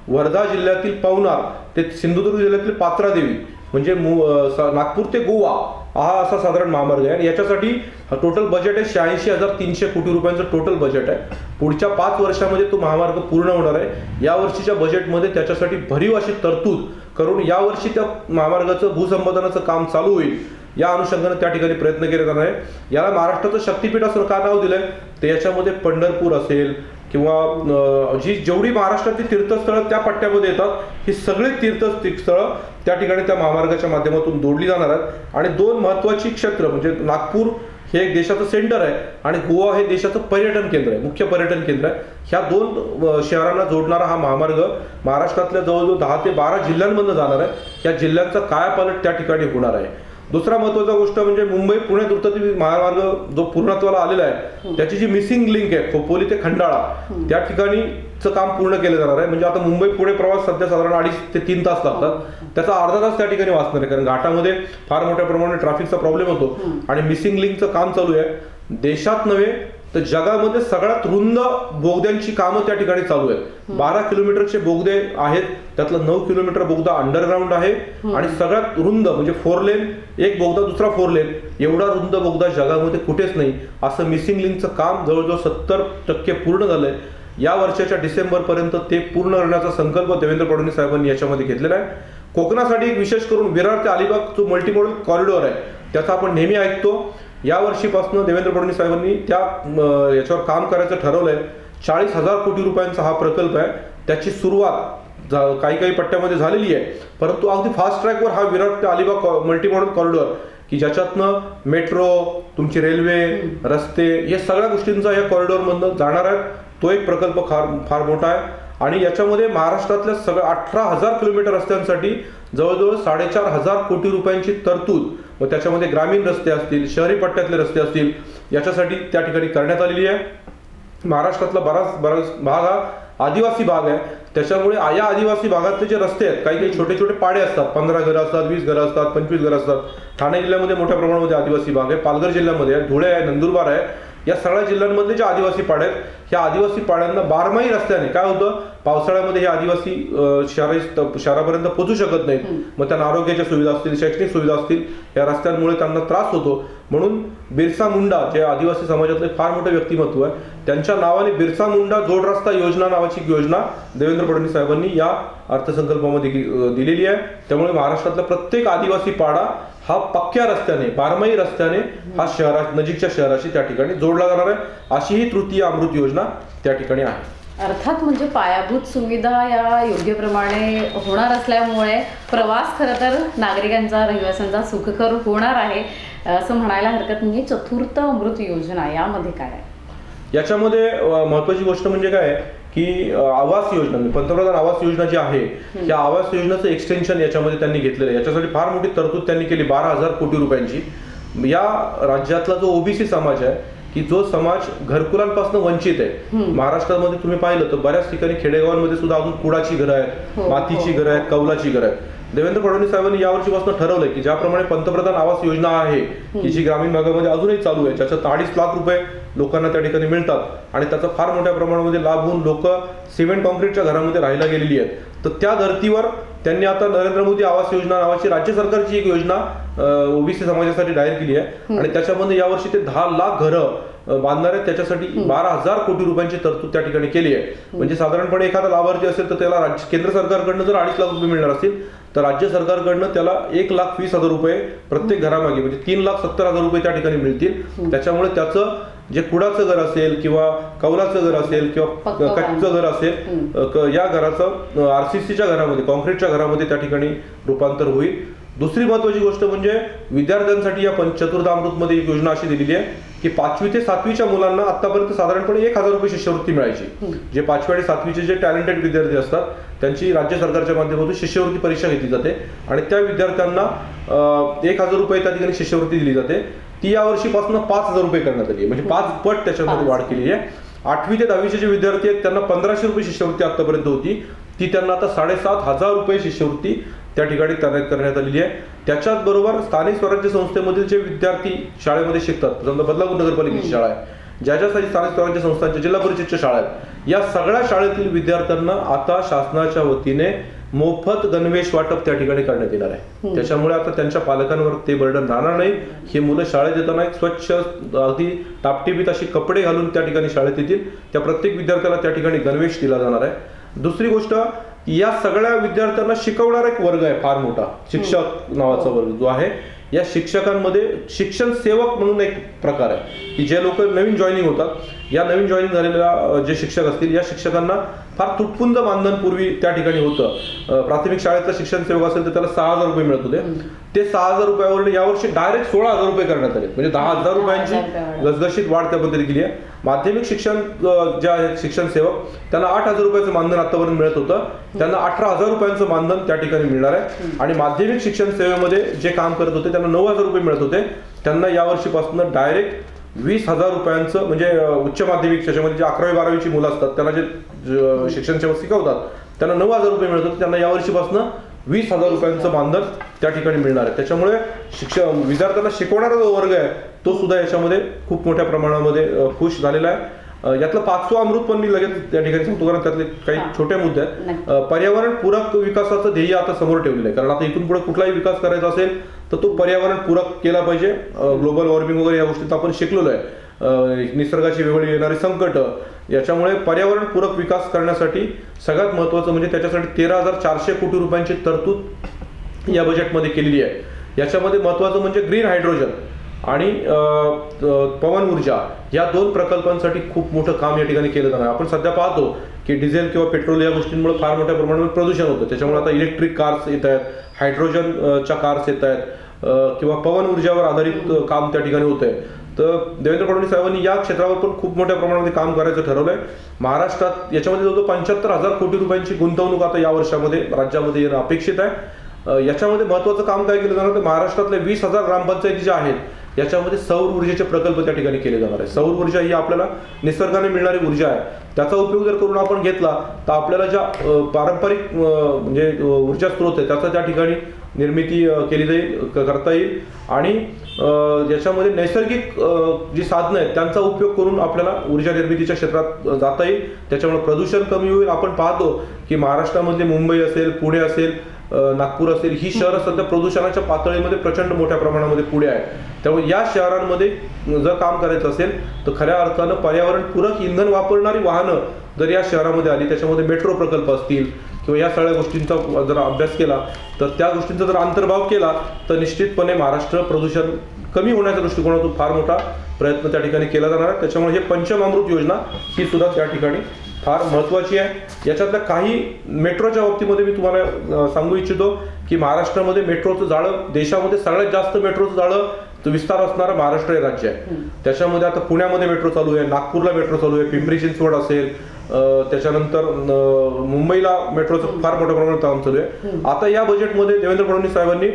वर्धा जिल्ह्यातील पवनार ते सिंधुदुर्ग जिल्ह्यातील पात्रादेवी म्हणजे नागपूर ते गोवा हा असा साधारण महामार्ग आहे. आणि याच्यासाठी टोटल बजेट आहे 86,300 कोटी रुपयांचं टोटल बजेट आहे. पुढच्या 5 वर्षामध्ये तो महामार्ग पूर्ण होणार आहे. या वर्षीच्या बजेटमध्ये त्याच्यासाठी भरीव अशी तरतूद करून यावर्षी त्या महामार्गाचं भूसंपादनाचं काम चालू होईल या अनुषंगाने त्या ठिकाणी प्रयत्न केले जाणार आहे. याला महाराष्ट्राचं शक्तीपीठ असं का नाव दिलंय, तर याच्यामध्ये पंढरपूर असेल किंवा जेवढी महाराष्ट्रातली तीर्थस्थळं त्या पट्ट्यामध्ये येतात, ही सगळी तीर्थस्थळं त्या ठिकाणी त्या महामार्गाच्या माध्यमातून जोडली जाणार आहेत. आणि 2 महत्वाची क्षेत्र म्हणजे नागपूर हे एक देशाचं सेंटर आहे आणि गोवा हे देशाचं पर्यटन केंद्र आहे, मुख्य पर्यटन केंद्र आहे. ह्या 2 शहरांना जोडणारा हा महामार्ग महाराष्ट्रातल्या जवळजवळ 10 ते 12 जिल्ह्यांमधून जाणार आहे. या जिल्ह्यांचा कायापालट त्या ठिकाणी होणार आहे. दुसरा महत्वाचा गोष्ट म्हणजे मुंबई पुणे द्रुतगती महामार्ग जो पूर्णत्वाला आलेला आहे, त्याची जी मिसिंग लिंक आहे खोपोली ते खंडाळा, त्या ठिकाणीचं काम पूर्ण केलं जाणार आहे. म्हणजे आता मुंबई पुणे प्रवास सध्या साधारण 2.5 ते 3 तास लागतात, त्याचा अर्धा तास त्या ठिकाणी वाचणार आहे, कारण घाटामध्ये फार मोठ्या प्रमाणात ट्रॅफिकचा प्रॉब्लेम होतो. आणि मिसिंग लिंकचं काम चालू आहे. देशात नव्हे तर जगामध्ये सगळ्यात रुंद बोगद्यांची कामं त्या ठिकाणी चालू आहेत. 12 किलोमीटरचे बोगदे आहेत, त्यातला 9 किलोमीटर बोगदा अंडरग्राऊंड आहे आणि सगळ्यात रुंद म्हणजे 4 लेन एक बोगदा दुसरा 4 लेन एवढा रुंद बोगदा जगामध्ये कुठेच नाही. असं मिसिंग लिंकचं काम जवळजवळ 70% पूर्ण झालंय. या वर्षाच्या डिसेंबर पर्यंत ते पूर्ण करण्याचा संकल्प देवेंद्र फडणवीस साहेबांनी याच्यामध्ये घेतलेला आहे. कोकणासाठी एक विशेष करून विरार ते अलिबाग जो मल्टीमॉडल कॉरिडॉर आहे त्याचा आपण नेहमी ऐकतो. या वर्षीपासून देवेंद्र फडणवीस साहेबांनी त्या याच्यावर काम करायचं ठरवलंय. 40,000 कोटी रुपयांचा हा प्रकल्प आहे. त्याची सुरुवात काही पट्ट्यामध्ये झालेली आहे, परंतु अगदी फास्ट ट्रॅकवर हा विरार ते अलिबाग मल्टीमॉडल कॉरिडॉर की ज्याच्यातनं मेट्रो, तुमची रेल्वे, रस्ते या सगळ्या गोष्टींचा या कॉरिडॉरमधनं जाणार आहे. तो एक प्रकल्प फार मोठा आहे. आणि याच्यामध्ये महाराष्ट्रातल्या सगळ्या 18,000 किलोमीटर रस्त्यांसाठी जवळजवळ 4,500 कोटी रुपयांची तरतूद व त्याच्यामध्ये ग्रामीण रस्ते असतील, शहरी पट्ट्यातले रस्ते असतील, याच्यासाठी त्या ठिकाणी करण्यात आलेली आहे. महाराष्ट्रातला बराच भाग हा आदिवासी भाग आहे. त्याच्यामुळे या आदिवासी भागातले जे रस्ते आहेत, काही छोटे छोटे पाडे असतात, 15 घरं असतात, 20 घरं असतात, 25 घरं असतात. ठाणे जिल्ह्यामध्ये मोठ्या प्रमाणामध्ये आदिवासी भाग आहे, पालघर जिल्ह्यामध्ये आहे, धुळे आहे, नंदुरबार आहे. या सगळ्या जिल्ह्यांमधले जे आदिवासी पाडे आहेत, ह्या आदिवासी पाड्यांना 12माही रस्त्याने काय होतं, पावसाळ्यामध्ये हे आदिवासी शहरापर्यंत पोहोचू शकत नाहीत. मग त्यांना आरोग्याच्या सुविधा असतील, शैक्षणिक सुविधा असतील, या रस्त्यांमुळे त्यांना त्रास होतो. म्हणून बिरसा मुंडा जे आदिवासी समाजातले फार मोठे व्यक्तिमत्व आहे, त्यांच्या नावाने बिरसा मुंडा जोड रस्ता योजना नावाची योजना देवेंद्र फडणवीस साहेबांनी या अर्थसंकल्पामध्ये दिलेली आहे. त्यामुळे महाराष्ट्रातला प्रत्येक आदिवासी पाडा हा पक्क्या रस्त्याने, 12माही रस्त्याने हा नजीकच्या शहराशी त्या ठिकाणी जोडला जाणार आहे. अशी ही तृतीय अमृत योजना त्या ठिकाणी आहे. अर्थात म्हणजे पायाभूत सुविधा या योग्य प्रमाणे होणार असल्यामुळे प्रवास खरं तर नागरिकांचा, रहिवाशांचा सुखकर होणार आहे असं म्हणायला हरकत नाही. चतुर्थ अमृत योजना यामध्ये काय आहे? याच्यामध्ये महत्वाची गोष्ट म्हणजे काय की आवास योजना पंतप्रधान आवास योजना जी आहे या आवास योजनेचं एक्सटेन्शन याच्यामध्ये त्यांनी घेतलेलं आहे. याच्यासाठी फार मोठी तरतूद त्यांनी केली 12,000 कोटी रुपयांची. या राज्यातला जो ओबीसी समाज आहे की जो समाज घरकुलांपासून वंचित आहे. महाराष्ट्रामध्ये तुम्ही पाहिलं तर बऱ्याच ठिकाणी खेडेगावांमध्ये सुद्धा अजून कुडाची घरं आहेत, मातीची घरं आहेत, कौलाची घरं आहेत. देवेंद्र फडणवीस साहेबांनी यावर्षीपासून ठरवलंय की ज्याप्रमाणे पंतप्रधान आवास योजना आहे की जी ग्रामीण भागामध्ये अजूनही चालू आहे, ज्याच्यात 2.5 लाख रुपये लोकांना त्या ठिकाणी मिळतात आणि त्याचा फार मोठ्या प्रमाणामध्ये लाभ होऊन लोक सिमेंट कॉन्क्रीटच्या घरामध्ये राहायला गेलेली आहेत. तर त्या धर्तीवर त्यांनी आता नरेंद्र मोदी आवास योजना नावाची राज्य सरकारची एक योजना ओबीसी समाजासाठी जाहीर केली आहे आणि त्याच्यामध्ये यावर्षी ते 10 लाख घरं बांधणार आहेत. त्याच्यासाठी 12,000 कोटी रुपयांची तरतूद त्या ठिकाणी केली आहे. म्हणजे साधारणपणे एखादा लाभार्थी असेल तर त्याला केंद्र सरकारकडनं जर 2.5 लाख रुपये मिळणार असतील तर राज्य सरकारकडनं त्याला 1,20,000 रुपये प्रत्येक घरामागे म्हणजे 3,70,000 रुपये त्या ठिकाणी मिळतील. त्याच्यामुळे त्याचं जे कुडाचं घर असेल किंवा कौलाचं घर असेल किंवा कच्चं घर असेल या घराचं आरसीसीच्या घरामध्ये कॉन्क्रीटच्या घरामध्ये त्या ठिकाणी रूपांतर होईल. दुसरी महत्वाची गोष्ट म्हणजे विद्यार्थ्यांसाठी या चतुर्धामृतमध्ये एक योजना अशी दिलेली आहे की 5वी ते 7वीच्या मुलांना आतापर्यंत साधारणपणे 1,000 रुपये शिष्यवृत्ती मिळायची. जे 5वी आणि 7वीचे जे टॅलेंटेड विद्यार्थी असतात त्यांची राज्य सरकारच्या माध्यमातून शिष्यवृत्ती परीक्षा घेतली जाते आणि त्या विद्यार्थ्यांना 1,000 रुपये त्या ठिकाणी शिष्यवृत्ती दिली जाते. ती यावर्षीपासून 5,000 रुपये करण्यात आली आहे. म्हणजे 5 पट त्याच्यामध्ये वाढ केलेली आहे. 8वी ते 10वीचे जे विद्यार्थी आहेत त्यांना 1,500 रुपये शिष्यवृत्ती आतापर्यंत होती, ती त्यांना आता 7,500 रुपये शिष्यवृत्ती त्या ठिकाणी तैनात करण्यात आलेली आहे. त्याच्याच बरोबर स्थानिक स्वराज्य संस्थेमधील जे विद्यार्थी शाळेमध्ये शिकतात, समजा बदलापूर नगरपालिकेची शाळा आहे, ज्या स्थानिक स्वराज्य संस्थांच्या जिल्हा परिषदच्या शाळा आहेत, या सगळ्या शाळेतील विद्यार्थ्यांना आता शासनाच्या वतीने मोफत गणवेश वाटप त्या ठिकाणी करण्यात येणार आहे. त्याच्यामुळे आता त्यांच्या पालकांवर ते बर्डन राहणार नाही. ही मुलं शाळेत येताना एक स्वच्छ अगदी टापटिपीत अशी कपडे घालून त्या ठिकाणी शाळेत येतील. त्या प्रत्येक विद्यार्थ्याला त्या ठिकाणी गणवेश दिला जाणार आहे. दुसरी गोष्ट, या सगळ्या विद्यार्थ्यांना शिकवणारा एक वर्ग आहे फार मोठा, शिक्षक नावाचा वर्ग जो आहे. या शिक्षकांमध्ये शिक्षण सेवक म्हणून एक प्रकार आहे की जे लोक नवीन जॉईनिंग होतात, या नवीन जॉईनिंग झालेल्या जे शिक्षक असतील या शिक्षकांना फार तुटपुंज मानधन पूर्वी त्या ठिकाणी होतं. प्राथमिक शाळेतला शिक्षण सेवक असेल तर त्याला 6,000 रुपये मिळत होते. ते 6,000 रुपयावर यावर्षी डायरेक्ट 16,000 रुपये करण्यात आले. म्हणजे 10,000 रुपयांची घसघशीत वाढ त्या पद्धतीने केली आहे. माध्यमिक शिक्षण जे आहे शिक्षण सेवक त्यांना 8,000 रुपयाचं मानधन आतापर्यंत मिळत होतं, त्यांना 18,000 रुपयांचं मानधन त्या ठिकाणी मिळणार आहे. आणि माध्यमिक शिक्षण सेवेमध्ये जे काम करत होते त्यांना 9,000 रुपये मिळत होते, त्यांना यावर्षीपासून डायरेक्ट 20,000 रुपयांचं म्हणजे उच्च माध्यमिक त्याच्यामध्ये जे 11वी-12वीची मुलं असतात त्यांना जे शिक्षण सेवक शिकवतात त्यांना 9,000 रुपये मिळत होते, त्यांना यावर्षीपासून 20,000 रुपयांचं मानधन त्या ठिकाणी मिळणार आहे. त्याच्यामुळे विद्यार्थ्यांना शिकवणारा जो वर्ग आहे तो सुद्धा याच्यामध्ये खूप मोठ्या प्रमाणामध्ये खुश झालेला आहे. यातलं 5वं अमृत पण मी लगेच त्या ठिकाणी सांगतो, कारण त्यातले काही छोटे मुद्दे आहेत. पर्यावरण पूरक विकासाचं ध्येय आता समोर ठेवलेलं आहे, कारण आता इथून पुढे कुठलाही विकास करायचा असेल तर तो पर्यावरण पूरक केला पाहिजे. ग्लोबल वॉर्मिंग वगैरे या गोष्टीत आपण शिकलेलो आहे. निसर्गाची वेगळी येणारी संकट, याच्यामुळे पर्यावरण पूरक विकास करण्यासाठी सगळ्यात महत्वाचं म्हणजे त्याच्यासाठी 13,400 कोटी रुपयांची तरतूद या बजेटमध्ये केलेली आहे. याच्यामध्ये महत्वाचं म्हणजे ग्रीन हायड्रोजन आणि पवन ऊर्जा या 2 प्रकल्पांसाठी खूप मोठं काम या ठिकाणी केलं जाणार. आपण सध्या पाहतो की डिझेल किंवा पेट्रोल या गोष्टींमुळे फार मोठ्या प्रमाणावर प्रदूषण होतं. त्याच्यामुळे आता इलेक्ट्रिक कार्स येत आहेत, हायड्रोजनच्या कार्स येत आहेत किंवा पवन ऊर्जावर आधारित काम त्या ठिकाणी होत आहे. तर देवेंद्र फडणवीस साहेबांनी या क्षेत्रावर पण खूप मोठ्या प्रमाणामध्ये काम करायचं ठरवलंय. महाराष्ट्रात याच्यामध्ये जवळजवळ 75,000 कोटी रुपयांची गुंतवणूक आता या वर्षामध्ये राज्यामध्ये येणं अपेक्षित आहे. याच्यामध्ये महत्वाचं काम काय केलं जाणार तर महाराष्ट्रातल्या 20,000 ग्रामपंचायती ज्या आहेत याच्यामध्ये सौर ऊर्जेचे प्रकल्प त्या ठिकाणी केले जाणार आहे. सौर ऊर्जा ही आपल्याला निसर्गाने मिळणारी ऊर्जा आहे, त्याचा उपयोग जर करून आपण घेतला तर आपल्याला ज्या पारंपरिक म्हणजे ऊर्जा स्रोत आहे त्याचा त्या ठिकाणी निर्मिती केली जाईल, करता येईल. आणि याच्यामध्ये नैसर्गिक जी साधनं आहेत त्यांचा उपयोग करून आपल्याला ऊर्जा निर्मितीच्या क्षेत्रात जाता येईल. त्याच्यामुळे प्रदूषण कमी होईल. आपण पाहतो की महाराष्ट्रामधले मुंबई असेल, पुणे असेल, नागपूर असेल, ही शहरं सध्या प्रदूषणाच्या पातळीमध्ये प्रचंड मोठ्या प्रमाणामध्ये पुढे आहे. त्यामुळे या शहरांमध्ये जर काम करायचं असेल तर खऱ्या अर्थानं पर्यावरणपूरक इंधन वापरणारी वाहनं जर या शहरामध्ये आली, त्याच्यामध्ये मेट्रो प्रकल्प असतील किंवा या सगळ्या गोष्टींचा जर अभ्यास केला तर त्या गोष्टींचा जर अंतर्भाव केला तर निश्चितपणे महाराष्ट्र प्रदूषण कमी होण्याच्या दृष्टिकोनातून फार मोठा प्रयत्न त्या ठिकाणी केला जाणार आहे. त्याच्यामुळे हे पंचम अमृत योजना ही सुद्धा त्या ठिकाणी फार महत्वाची आहे. याच्यातल्या काही मेट्रोच्या बाबतीमध्ये मी तुम्हाला सांगू इच्छितो की महाराष्ट्रामध्ये मेट्रोचं जाळं, देशामध्ये सगळ्यात जास्त मेट्रोचं जाळं विस्तार असणारं महाराष्ट्र हे राज्य आहे. त्याच्यामध्ये आता पुण्यामध्ये मेट्रो चालू आहे, नागपूरला मेट्रो चालू आहे, पिंपरी चिंचवड असेल, त्याच्यानंतर मुंबईला मेट्रोचं फार मोठ्या प्रमाणात काम चालू आहे. आता या बजेटमध्ये देवेंद्र फडणवीस साहेबांनी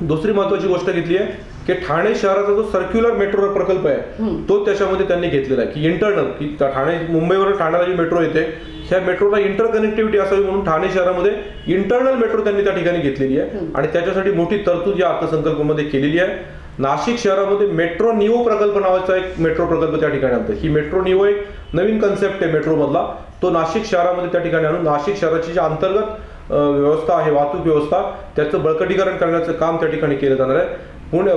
दुसरी महत्वाची गोष्ट घेतली आहे की ठाणे शहराचा जो सर्क्युलर मेट्रो प्रकल्प आहे तो त्याच्यामध्ये त्यांनी घेतलेला आहे की इंटरनल की ठाणे मुंबईवर ठाण्याला जी मेट्रो येते ह्या मेट्रोला इंटर कनेक्टिव्हिटी असावी म्हणून ठाणे शहरामध्ये इंटरनल मेट्रो त्यांनी त्या ठिकाणी घेतलेली आहे आणि त्याच्यासाठी मोठी तरतूद या अर्थसंकल्पामध्ये केलेली आहे. नाशिक शहरामध्ये मेट्रो निओ प्रकल्प नावाचा एक मेट्रो प्रकल्प त्या ठिकाणी आणतो. ही मेट्रो निओ एक नवीन कन्सेप्ट आहे मेट्रो मधला, तो नाशिक शहरामध्ये त्या ठिकाणी आणून नाशिक शहराची जी अंतर्गत व्यवस्था आहे वाहतूक व्यवस्था त्याचं बळकटीकरण करण्याचं काम त्या ठिकाणी केलं जाणार आहे.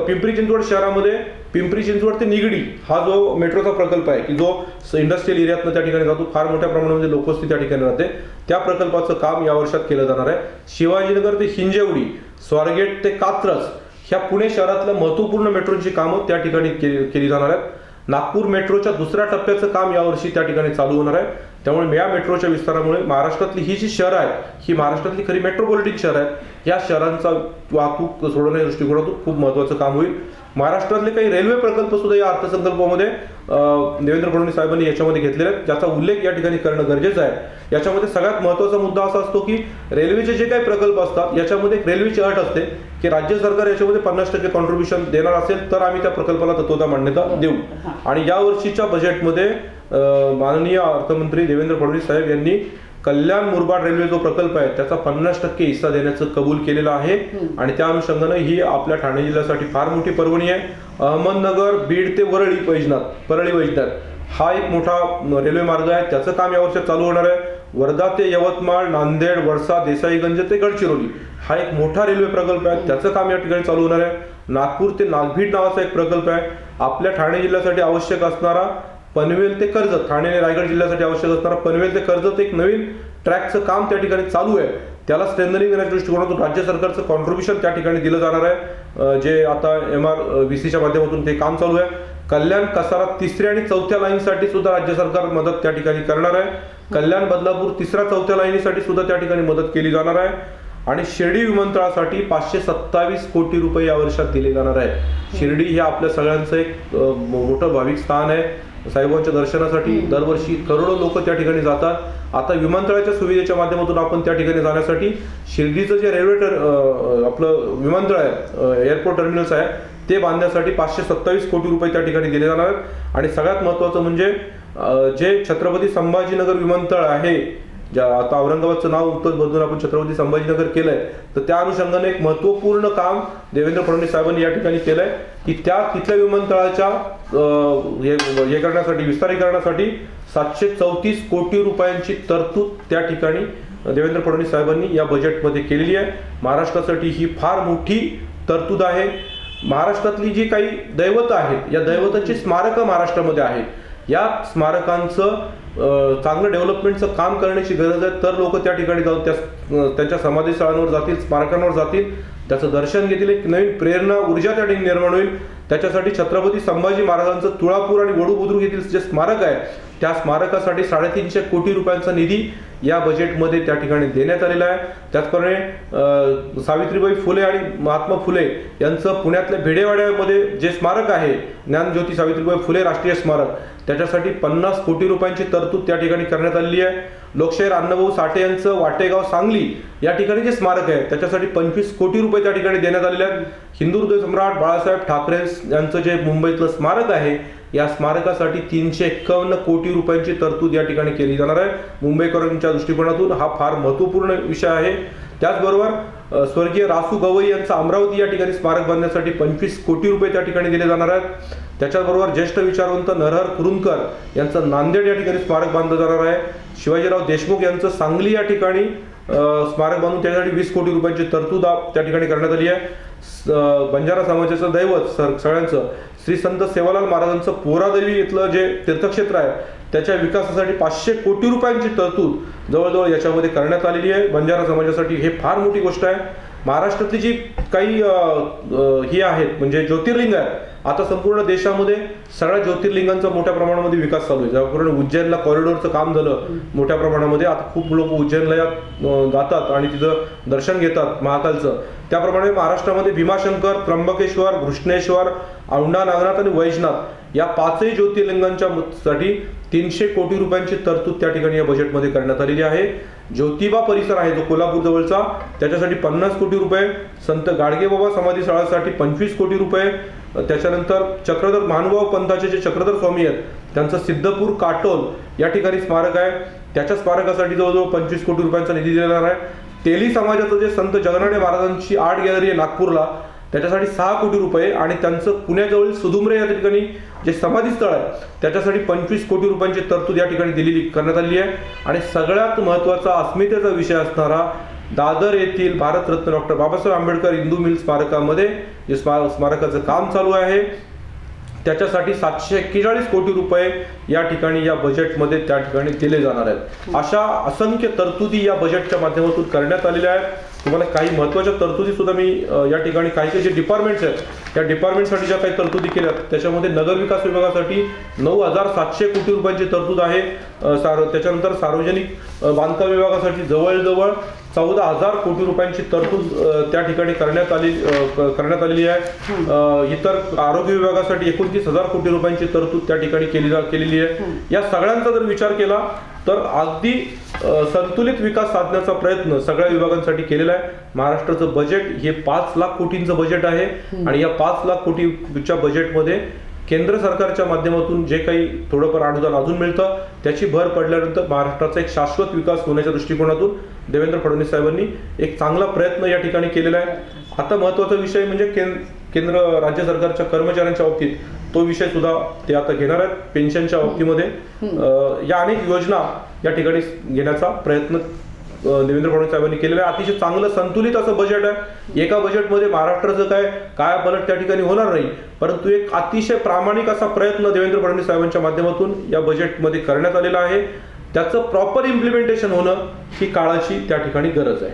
पिंपरी चिंचवड शहरामध्ये पिंपरी चिंचवड ते निगडी हा जो मेट्रोचा प्रकल्प आहे की जो इंडस्ट्रियल एरियातनं त्या ठिकाणी जातो, फार मोठ्या प्रमाणामध्ये लोकवस्ती त्या ठिकाणी राहते, त्या प्रकल्पाचं काम या वर्षात केलं जाणार आहे. शिवाजीनगर ते हिंजेवडी, स्वारगेट ते कात्रज ह्या पुणे शहरातल्या महत्वपूर्ण मेट्रोची कामं त्या ठिकाणी केली जाणार आहेत. नागपूर मेट्रोच्या दुसऱ्या टप्प्याचं काम यावर्षी त्या ठिकाणी चालू होणार आहे. त्यामुळे या मेट्रोच्या विस्तारामुळे महाराष्ट्रातली ही जी शहरं आहेत ही महाराष्ट्रातली खरी मेट्रोपॉलिटन शहर आहेत, या शहरांचा वाहतूक सोडवण्याच्या दृष्टिकोनातून खूप महत्वाचं काम होईल. महाराष्ट्रातले काही रेल्वे प्रकल्प सुद्धा या अर्थसंकल्पामध्ये देवेंद्र फडणवीस साहेबांनी याच्यामध्ये घेतलेले आहेत, ज्याचा उल्लेख या ठिकाणी करणं गरजेचं आहे. याच्यामध्ये सगळ्यात महत्वाचा मुद्दा असा असतो की रेल्वेचे जे काही प्रकल्प असतात याच्यामध्ये एक रेल्वेची अट असते की राज्य सरकार याच्यामध्ये 50% कॉन्ट्रीब्युशन देणार असेल तर आम्ही त्या प्रकल्पाला तत्वता मान्यता देऊ. आणि या वर्षीच्या बजेटमध्ये माननीय अर्थमंत्री देवेंद्र फडणवीस साहेब यांनी कल्याण मुरबाड रेल्वे जो प्रकल्प आहे त्याचा 50% हिस्सा देण्याचं कबूल केलेलं आहे आणि त्या अनुषंगानं ही आपल्या ठाणे जिल्ह्यासाठी फार मोठी पर्वणी आहे. अहमदनगर बीड ते परळी वैजनाथ हा एक मोठा रेल्वे मार्ग आहे, त्याचं काम या वर्षात चालू होणार आहे. वर्धा ते यवतमाळ, नांदेड, वडसा, देसाईगंज ते गडचिरोली हा एक मोठा रेल्वे प्रकल्प आहे, त्याचं काम या ठिकाणी चालू होणार आहे. नागपूर ते नागभीड नावाचा एक प्रकल्प आहे. आपल्या ठाणे जिल्ह्यासाठी आवश्यक असणारा पनवेल ते कर्जत, ठाणे आणि रायगड जिल्ह्यासाठी आवश्यक असणारा पनवेल ते कर्जत एक नवीन ट्रॅकचं काम त्या ठिकाणी चालू आहे. त्याला स्ट्रेंथनिंग करण्याच्या दृष्टिकोनातून राज्य सरकारचं कॉन्ट्रीब्युशन त्या ठिकाणी दिलं जाणार आहे, जे आता MRVCच्या माध्यमातून ते काम चालू आहे. कल्याण कसारा 3ऱ्या आणि 4थ्या लाईनसाठी सुद्धा राज्य सरकार मदत त्या ठिकाणी करणार आहे. कल्याण बदलापूर 3ऱ्या 4थ्या लाईनीसाठी सुद्धा त्या ठिकाणी मदत केली जाणार आहे. आणि शिर्डी विमानतळासाठी 527 कोटी रुपये या वर्षात दिले जाणार आहे. शिर्डी हे आपल्या सगळ्यांचं एक मोठं भाविक स्थान आहे. साईबाबांच्या दर्शनासाठी दरवर्षी करोडो लोक त्या ठिकाणी जातात. आता विमानतळाच्या सुविधेच्या माध्यमातून आपण त्या ठिकाणी जाण्यासाठी शिर्डीचं जे रेल्वे आपलं विमानतळ आहे, एअरपोर्ट टर्मिनल्स आहे, ते बांधण्यासाठी 527 कोटी रुपये त्या ठिकाणी दिले जाणार आहेत. आणि सगळ्यात महत्वाचं म्हणजे जे छत्रपती संभाजीनगर विमानतळ आहे, ज्या आता औरंगाबादचं नाव बदलून आपण छत्रपती संभाजीनगर केलंय, तर त्या अनुषंगाने एक महत्वपूर्ण काम देवेंद्र फडणवीस साहेबांनी या ठिकाणी केलंय की तिथल्या विमानतळाच्या हे करण्यासाठी विस्तारीकरणासाठी 734 कोटी रुपयांची तरतूद त्या ठिकाणी देवेंद्र फडणवीस साहेबांनी या बजेटमध्ये केलेली आहे. महाराष्ट्रासाठी ही फार मोठी तरतूद आहे. महाराष्ट्रातली जी काही दैवतं आहेत या दैवतांची स्मारकं महाराष्ट्रामध्ये आहेत, या स्मारकांचं चांगलं डेव्हलपमेंटचं काम करण्याची गरज आहे. तर लोक त्या ठिकाणी जाऊन त्यांच्या समाधीस्थळांवर जातील, स्मारकांवर जातील, त्याचं दर्शन घेतील, एक नवीन प्रेरणा ऊर्जा त्या ठिकाणी निर्माण होईल. त्याच्यासाठी छत्रपती संभाजी महाराजांचं तुळापूर आणि वडू बुद्रुक येथील जे स्मारक आहे त्या स्मारकासाठी 350 कोटी रुपयांचा निधी या बजेटमध्ये त्या ठिकाणी देण्यात आलेला आहे. त्याचप्रमाणे सावित्रीबाई फुले आणि महात्मा फुले यांचं पुण्यातल्या भिडेवाड्यामध्ये जे स्मारक आहे, ज्ञानज्योती सावित्रीबाई फुले राष्ट्रीय स्मारक, त्याच्यासाठी 50 कोटी रुपयांची तरतूद त्या ठिकाणी करण्यात आलेली आहे. लोकशाहीर अण्णाभाऊ साठे यांचं वाटेगाव सांगली या ठिकाणी जे स्मारक आहे त्याच्यासाठी 25 कोटी रुपये त्या ठिकाणी देण्यात आलेले आहेत. हिंदू हृदय सम्राट बाळासाहेब ठाकरे यांचं जे मुंबईतलं स्मारक आहे या स्मारकासाठी 351 कोटी रुपयांची तरतूद या ठिकाणी केली जाणार आहे. मुंबईकरांच्या दृष्टिकोनातून हा फार महत्वपूर्ण विषय आहे. त्याचबरोबर स्वर्गीय रासू गवई यांचं अमरावती या ठिकाणी स्मारक बांधण्यासाठी 25 कोटी रुपये त्या ठिकाणी दिले जाणार आहेत. त्याच्याबरोबर ज्येष्ठ विचारवंत नरहर कुरुंदकर यांचं नांदेड या ठिकाणी स्मारक बांधलं जाणार आहे. शिवाजीराव देशमुख यांचं सांगली या ठिकाणी स्मारक बांधून त्यासाठी 20 कोटी रुपयांची तरतूद त्या ठिकाणी करण्यात आली आहे. बंजारा समाजाचं दैवत सगळ्यांचं श्री संत सेवालाल महाराजांचं पोरादेवी इथलं जे तीर्थक्षेत्र आहे त्याच्या विकासासाठी 500 कोटी रुपयांची तरतूद जवळजवळ याच्यामध्ये करण्यात आलेली आहे. बंजारा समाजासाठी हे फार मोठी गोष्ट आहे. महाराष्ट्रातली जी काही ही आहेत म्हणजे ज्योतिर्लिंग आहे, आता संपूर्ण देशामध्ये सगळ्या ज्योतिर्लिंगांचा मोठ्या प्रमाणामध्ये विकास चालू आहे. ज्याप्रमाणे उज्जैनला कॉरिडॉरचं काम झालं मोठ्या प्रमाणामध्ये, आता खूप लोक उज्जैनला जातात आणि तिथं दर्शन घेतात महाकालचं. त्याप्रमाणे महाराष्ट्रामध्ये भीमाशंकर, त्र्यंबकेश्वर, घृष्णेश्वर, औंढा नागनाथ आणि वैजनाथ या 5ही ज्योतिर्लिंगांच्या साठी 300 कोटी रुपयांची तरतूद त्या ठिकाणी या बजेटमध्ये करण्यात आलेली आहे. ज्योतिबा परिसर आहे जो कोल्हापूर जवळचा, त्याच्यासाठी 50 कोटी रुपये, संत गाडगेबाबा समाधीस्थळासाठी 25 कोटी रुपये, त्याच्यानंतर चक्रधर महानुभाव पंथाचे जे चक्रधर स्वामी आहेत त्यांचं सिद्धपूर काटोल या ठिकाणी स्मारक आहे, त्याच्या स्मारकासाठी जवळजवळ 25 कोटी रुपयांचा निधी दिलेला आहे. तेली समाजाचं जे संत जगनाडे महाराजांची आर्ट गॅलरी आहे नागपूरला, त्याच्यासाठी 6 कोटी रुपये, आणि त्यांचं पुण्याजवळील सुदुमरे या ठिकाणी जे समाधीस्थळ आहे त्याच्यासाठी 25 कोटी रुपयांची तरतूद या ठिकाणी करण्यात आलेली आहे. आणि सगळ्यात महत्त्वाचा अस्मितेचा विषय असणारा दादर येथील भारतरत्न डॉक्टर बाबासाहेब आंबेडकर हिंदू मिल स्मारकामध्ये जे स्मारकाचं काम चालू आहे त्याच्यासाठी 741 कोटी रुपये या ठिकाणी या बजेटमध्ये त्या ठिकाणी दिले जाणार आहेत. अशा असंख्य तरतुदी या बजेटच्या माध्यमातून करण्यात आलेल्या आहेत. तुम्हाला काही महत्त्वाच्या तरतुदी सुद्धा मी या ठिकाणी काही जे डिपार्टमेंट्स आहेत त्या डिपार्टमेंटसाठी ज्या काही तरतुदी केल्यात त्याच्यामध्ये नगरविकास विभागासाठी 9,700 कोटी रुपयांची तरतूद आहे. त्याच्यानंतर सार्वजनिक बांधकाम विभागासाठी जवळजवळ 14,000 कोटी रुपयांची तरतूद त्या ठिकाणी करण्यात आलेली आहे. इतर आरोग्य विभागासाठी 29,000 कोटी रुपयांची तरतूद त्या ठिकाणी केलेली आहे. या सगळ्यांचा जर विचार केला तर अगदी संतुलित विकास साधण्याचा प्रयत्न सगळ्या विभागांसाठी केलेला आहे. महाराष्ट्राचं बजेट हे 5 लाख कोटींचं बजेट आहे, आणि या 5 लाख कोटीच्या बजेटमध्ये केंद्र सरकारच्या माध्यमातून जे काही थोडंफार अनुदान अजून मिळतं त्याची भर पडल्यानंतर महाराष्ट्राचा एक शाश्वत विकास होण्याच्या दृष्टिकोनातून देवेंद्र फडणवीस साहेबांनी एक चांगला प्रयत्न या ठिकाणी केलेला आहे. आता महत्त्वाचा विषय म्हणजे केंद्र राज्य सरकारच्या कर्मचाऱ्यांच्या बाबतीत तो विषय सुद्धा ते आता घेणार आहेत. पेन्शनच्या बाबतीमध्ये या अनेक योजना या ठिकाणी घेण्याचा प्रयत्न देवेंद्र फडणवीस साहेबांनी केलेलं आहे. अतिशय चांगलं संतुलित असं बजेट आहे. एका बजेटमध्ये महाराष्ट्राचं काय पलट त्या ठिकाणी होणार नाही, परंतु एक अतिशय प्रामाणिक असा प्रयत्न देवेंद्र फडणवीस साहेबांच्या माध्यमातून या बजेटमध्ये करण्यात आलेला आहे. त्याचं प्रॉपर इम्प्लिमेंटेशन होणं ही काळाची त्या ठिकाणी गरज आहे.